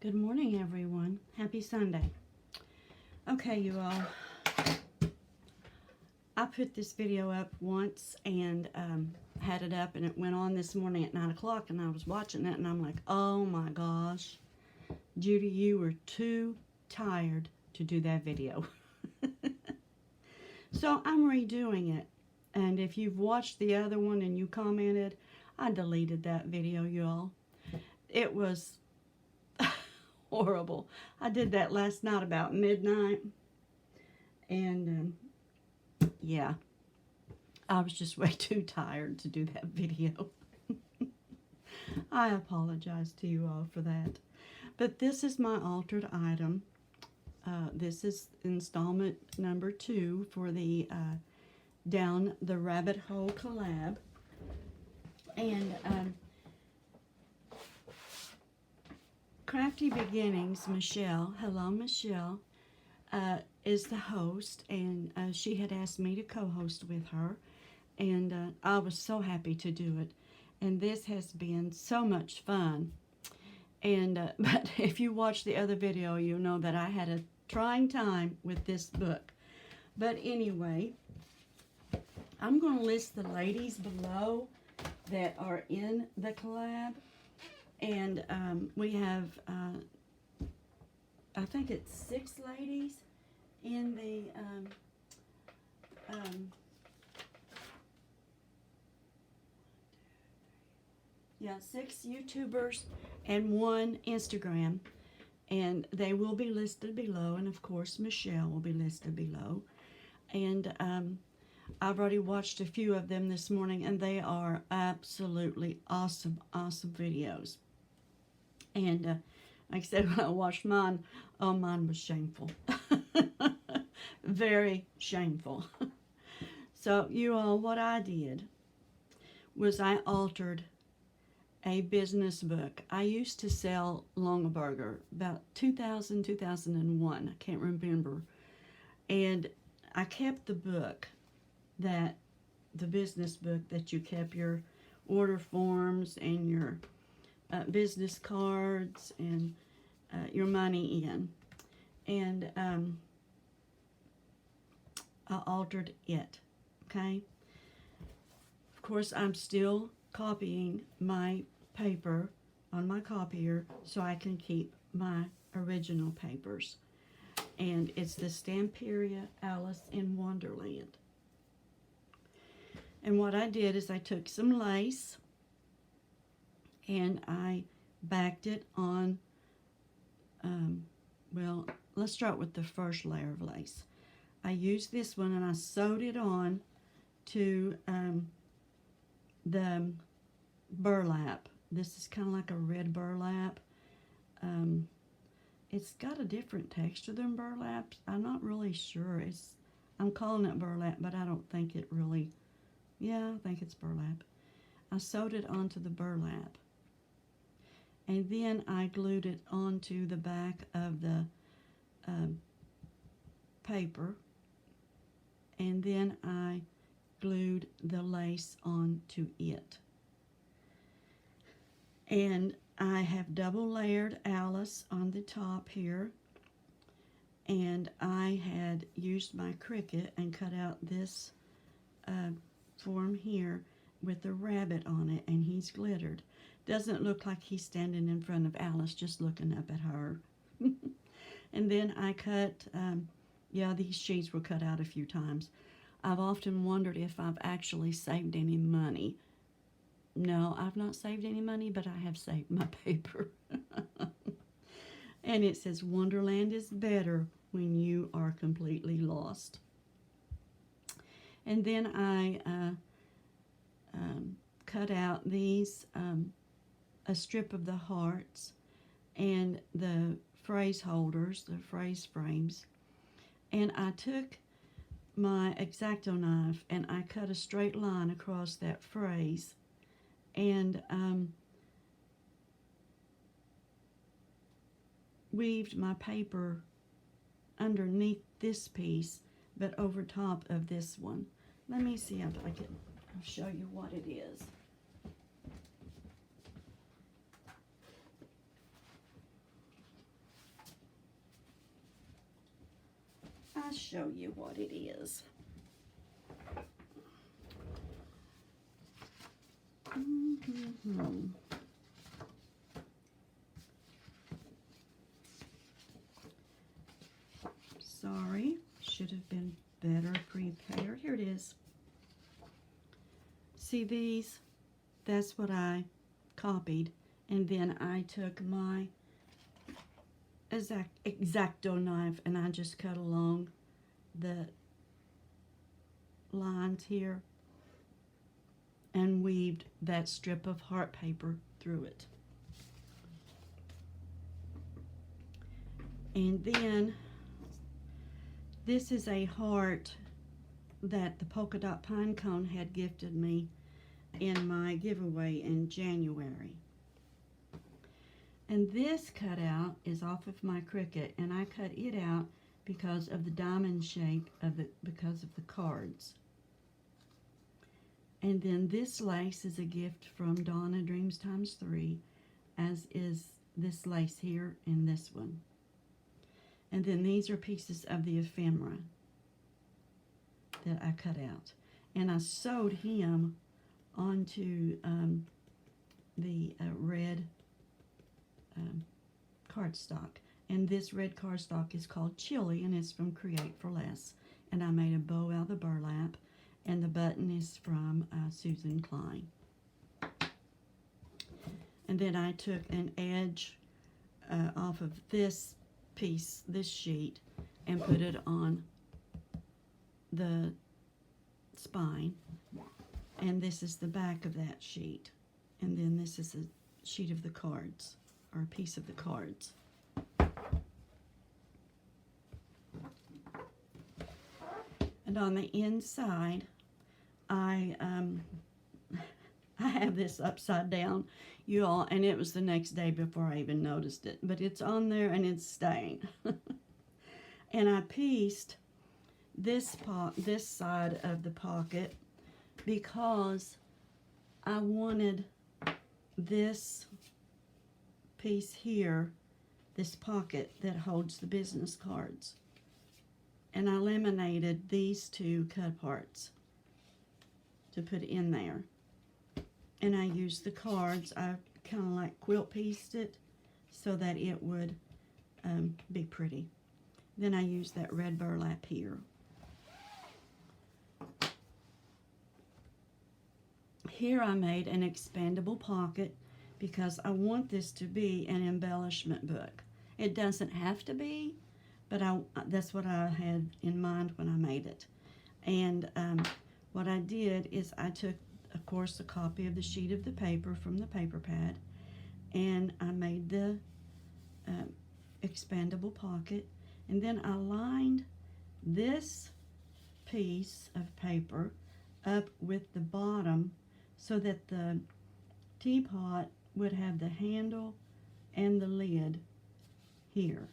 Good morning, everyone. Happy Sunday. Okay, you all. I put this video up once and had it up, and it went on this morning at 9 o'clock, and I was watching it, and I'm like, oh my gosh, Judy, you were too tired to do that video. So I'm redoing it, and if you've watched the other one and you commented, I deleted that video, y'all. It was horrible. I did that last night about midnight, and yeah, I was just way too tired to do that video. I apologize to you all for that. But this is my altered item. This is installment number 2 for the Down the Rabbit Hole collab. And Crafty Beginnings, Michelle, hello Michelle, is the host, and she had asked me to co-host with her, and I was so happy to do it, and this has been so much fun. And but if you watch the other video, you know that I had a trying time with this book. But anyway, I'm going to list the ladies below that are in the collab. And we have, I think it's 6 ladies in the, yeah, 6 YouTubers and 1 Instagram. And they will be listed below. And of course, Michelle will be listed below. And I've already watched a few of them this morning, and they are absolutely awesome, awesome videos. And like I said, when I watched mine, oh, mine was shameful. Very shameful. So you all, what I did was I altered a business book. I used to sell Longaberger about 2000, 2001. I can't remember. And I kept the book, the business book that you kept your order forms and your business cards and your money in. And I altered it, okay? Of course, I'm still copying my paper on my copier so I can keep my original papers. And it's the Stamperia Alice in Wonderland. And what I did is I took some lace and I backed it on, well, let's start with the first layer of lace. I used this one and I sewed it on to the burlap. This is kind of like a red burlap. It's got a different texture than burlap. I'm not really sure. I'm calling it burlap, but I don't think it really, yeah, I think it's burlap. I sewed it onto the burlap. And then I glued it onto the back of the paper. And then I glued the lace onto it. And I have double layered Alice on the top here. And I had used my Cricut and cut out this form here with a rabbit on it, and he's glittered. Doesn't look like he's standing in front of Alice, just looking up at her. And then I cut, yeah, these sheets were cut out a few times. I've often wondered if I've actually saved any money. No, I've not saved any money, but I have saved my paper. And it says, Wonderland is better when you are completely lost. And then I cut out these, a strip of the hearts and the phrase holders, the phrase frames. And I took my X-Acto knife and I cut a straight line across that phrase. And weaved my paper underneath this piece, but over top of this one. Let me see if I can show you what it is. I'll show you what it is. Sorry, should have been better prepared. Here it is. See these? That's what I copied, and then I took my X-Acto knife and I just cut along the lines here and weaved that strip of heart paper through it. And then this is a heart that the polka dot pine cone had gifted me in my giveaway in January. And this cutout is off of my Cricut, and I cut it out because of the diamond shape of it, because of the cards. And then this lace is a gift from Donna Dreams Times 3, as is this lace here and this one. And then these are pieces of the ephemera that I cut out. And I sewed him onto the red cardstock. And this red cardstock is called Chili, and it's from Create for Less. And I made a bow out of the burlap, and the button is from Susan Klein. And then I took an edge off of this piece, this sheet, and put it on the spine. And this is the back of that sheet. And then this is a sheet of the cards, or a piece of the cards. And on the inside, I have this upside down, you all, and it was the next day before I even noticed it. But it's on there and it's staying. And I pieced this side of the pocket because I wanted this piece here, this pocket that holds the business cards. And I laminated these two cut parts to put in there. And I used the cards, I kind of like quilt pieced it so that it would be pretty. Then I used that red burlap here. Here I made an expandable pocket because I want this to be an embellishment book. It doesn't have to be, but that's what I had in mind when I made it. And what I did is I took, of course, a copy of the sheet of the paper from the paper pad, and I made the expandable pocket, and then I lined this piece of paper up with the bottom so that the teapot would have the handle and the lid here,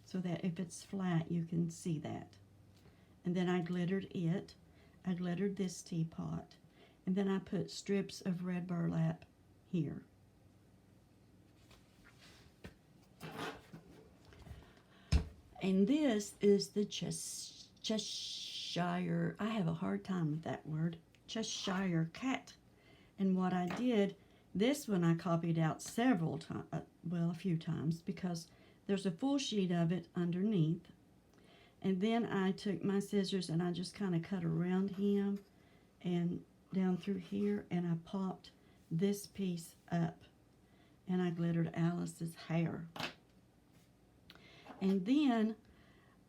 so that if it's flat you can see that. And then I glittered it. I glittered this teapot, and then I put strips of red burlap here. And this is the Cheshire, I have a hard time with that word, Cheshire cat. And what I did, this one I copied out several times, well, a few times, because there's a full sheet of it underneath. And then I took my scissors and I just kind of cut around him and down through here, and I popped this piece up, and I glittered Alice's hair. And then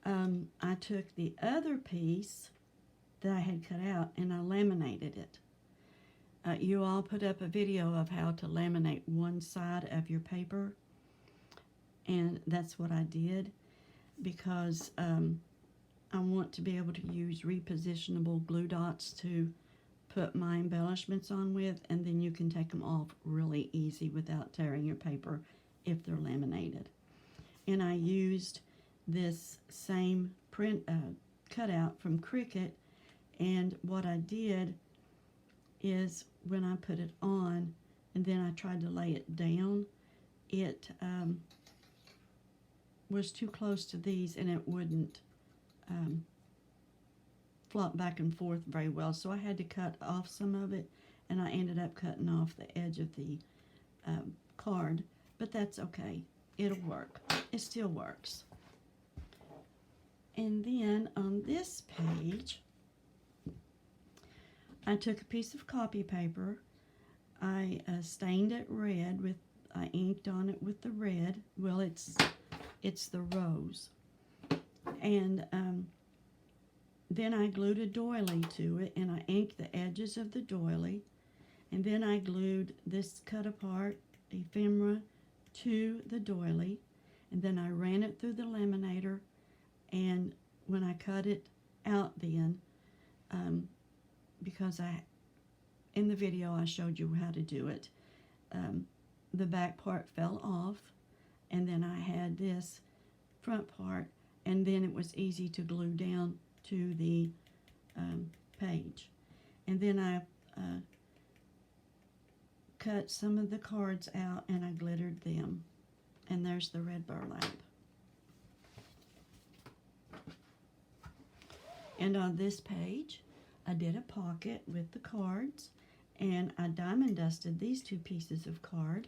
I took the other piece that I had cut out and I laminated it. You all put up a video of how to laminate one side of your paper, and that's what I did because I want to be able to use repositionable glue dots to put my embellishments on with, and then you can take them off really easy without tearing your paper if they're laminated. And I used this same print cutout from Cricut, and what I did is when I put it on and then I tried to lay it down, it was too close to these and it wouldn't flop back and forth very well, so I had to cut off some of it, and I ended up cutting off the edge of the card, but that's okay. It'll work. It still works. And then on this page, I took a piece of copy paper. I stained it red with, I inked on it with the red. Well, it's the rose. And then I glued a doily to it, and I inked the edges of the doily. And then I glued this cut apart ephemera to the doily. And then I ran it through the laminator. And when I cut it out then, because in the video I showed you how to do it, the back part fell off, and then I had this front part, and then it was easy to glue down to the page. And then I cut some of the cards out and I glittered them, and there's the red burlap. And on this page, I did a pocket with the cards, and I diamond dusted these two pieces of card.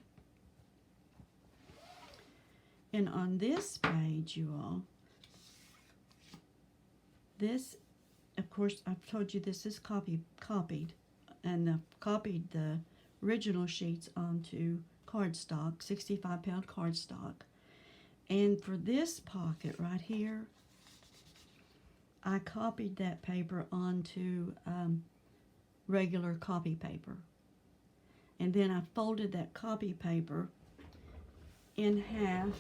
And on this page, you all, this, of course, I've told you this is copied, and I copied the original sheets onto cardstock, 65-pound cardstock. And for this pocket right here, I copied that paper onto regular copy paper. And then I folded that copy paper in half.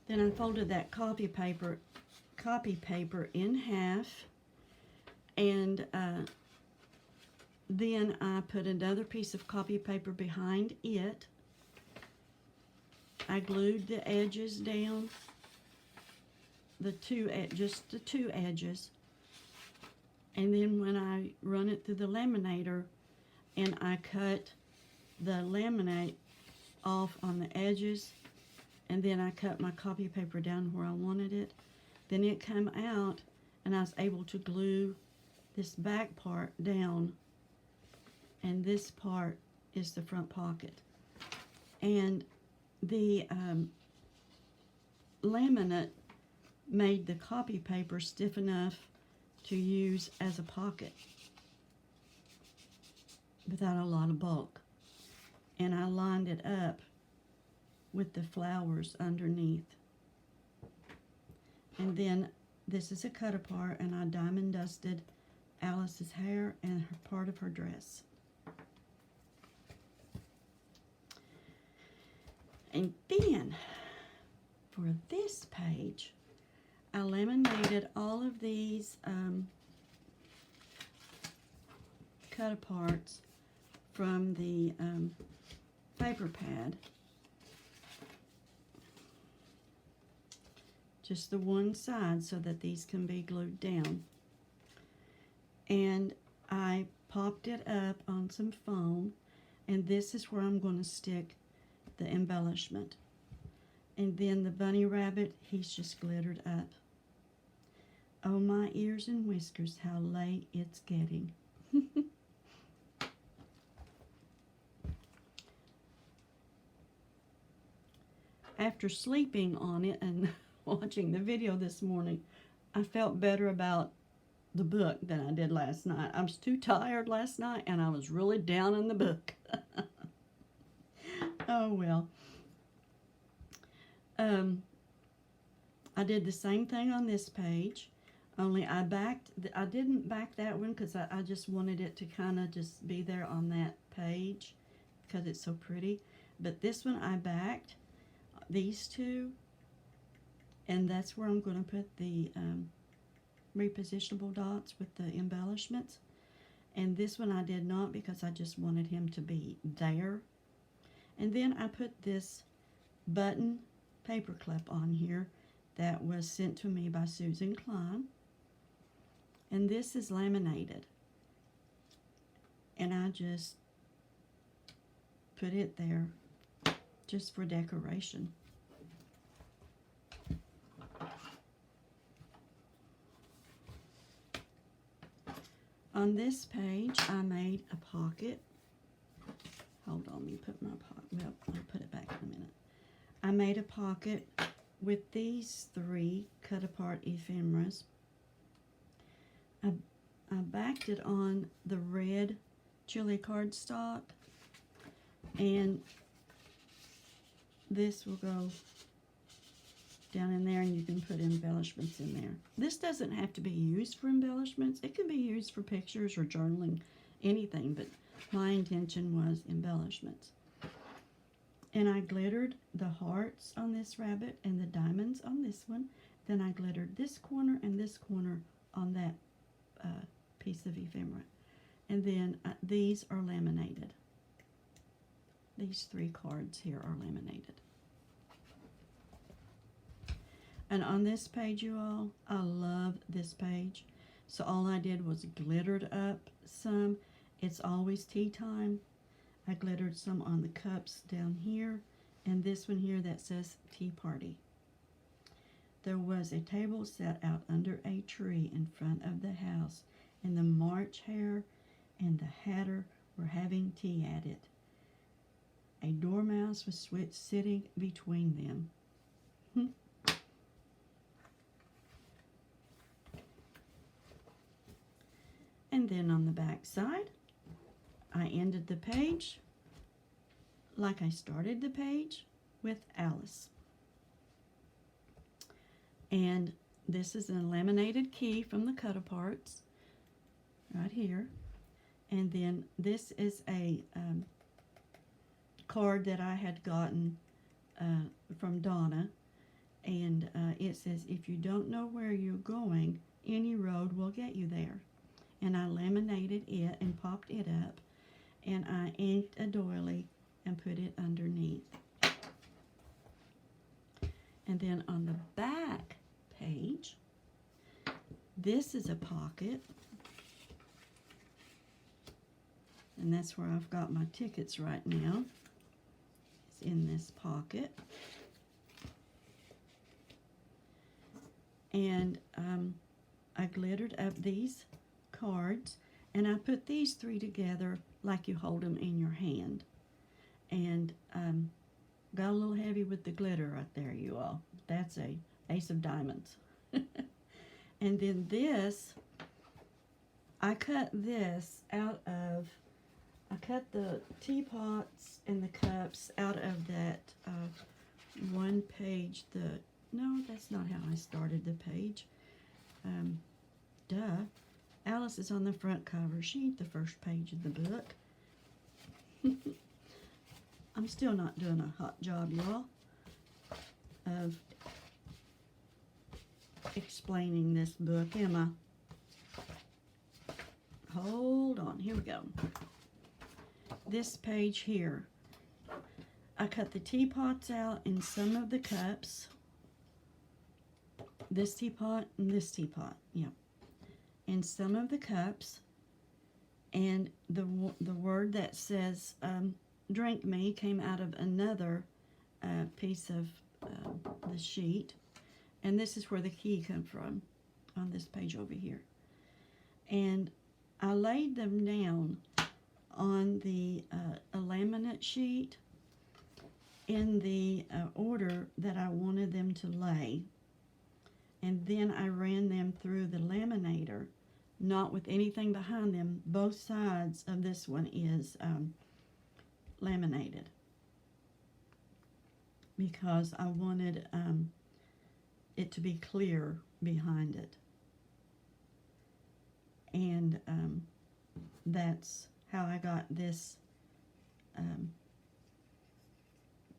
Then I folded that copy paper in half, and then I put another piece of copy paper behind it. I glued the edges down, just the two edges. And then when I run it through the laminator and I cut the laminate off on the edges, and then I cut my copy paper down where I wanted it, then it came out and I was able to glue this back part down, and this part is the front pocket. And the laminate made the copy paper stiff enough to use as a pocket without a lot of bulk. And I lined it up with the flowers underneath. And then this is a cut apart, and I diamond dusted Alice's hair and part of her dress. And then for this page, I laminated all of these cut aparts from the paper pad. Just the one side so that these can be glued down. And I popped it up on some foam, and this is where I'm going to stick the embellishment. And then the bunny rabbit, he's just glittered up. Oh, my ears and whiskers, how late it's getting. After sleeping on it and watching the video this morning, I felt better about the book than I did last night. I was too tired last night, and I was really down in the book. Oh, well. I did the same thing on this page, only I didn't back that one because I just wanted it to kind of just be there on that page because it's so pretty. But this one I backed, these two, and that's where I'm going to put the repositionable dots with the embellishments. And this one I did not because I just wanted him to be there. And then I put this button paper clip on here that was sent to me by Susan Klein. And this is laminated. And I just put it there just for decoration. On this page, I made a pocket. Hold on, let me put my pocket. Well, I'll put it back in a minute. I made a pocket with these 3 cut apart ephemeras. I backed it on the red chili cardstock, and this will go down in there, and you can put embellishments in there. This doesn't have to be used for embellishments. It can be used for pictures or journaling, anything, but my intention was embellishments. And I glittered the hearts on this rabbit and the diamonds on this one. Then I glittered this corner and this corner on that piece of ephemera. And then these are laminated. These 3 cards here are laminated. And on this page, you all, I love this page. So all I did was glittered up some. It's always tea time. I glittered some on the cups down here, and this one here that says tea party. There was a table set out under a tree in front of the house, and the March Hare and the Hatter were having tea at it. A dormouse was sitting between them. And then on the back side, I ended the page like I started the page, with Alice. And this is a laminated key from the cut aparts right here. And then this is a card that I had gotten from Donna. And it says, if you don't know where you're going, any road will get you there. And I laminated it and popped it up, and I inked a doily and put it underneath. And then on the back page, this is a pocket, and that's where I've got my tickets right now. It's in this pocket. And I glittered up these cards, and I put these 3 together like you hold them in your hand. And got a little heavy with the glitter right there, you all. That's a ace of diamonds. And then this, I cut this out of, I cut the teapots and the cups out of that one page. No, that's not how I started the page. Duh. Alice is on the front cover. She ain't the first page of the book. I'm still not doing a hot job, y'all, of explaining this book, am I? Hold on, here we go. This page here, I cut the teapots out in some of the cups. This teapot and this teapot, yeah. And some of the cups, and the word that says drink me came out of another piece of the sheet, and this is where the key come from on this page over here. And I laid them down on the a laminate sheet in the order that I wanted them to lay, and then I ran them through the laminator, not with anything behind them. Both sides of this one is laminated because I wanted it to be clear behind it. And that's how I got this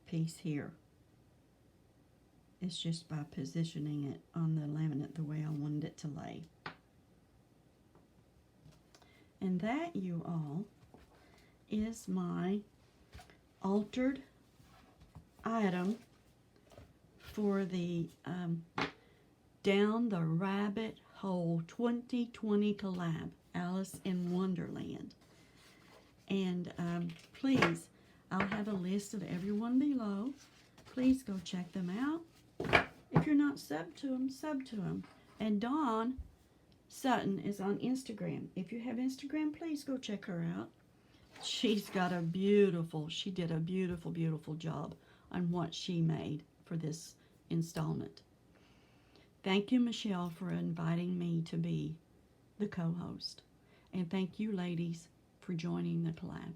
piece here. It's just by positioning it on the laminate the way I wanted it to lay. And that, you all, is my altered item for the Down the Rabbit Hole 2020 collab, Alice in Wonderland. And please, I'll have list of everyone below. Please go check them out. If you're not sub to them, sub to them. And Dawn Sutton is on Instagram. If you have Instagram, please go check her out. She did a beautiful, beautiful job on what she made for this installment. Thank you, Michelle, for inviting me to be the co-host. And thank you, ladies, for joining the collab.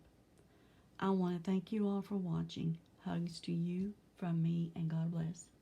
I want to thank you all for watching. Hugs to you from me, and God bless.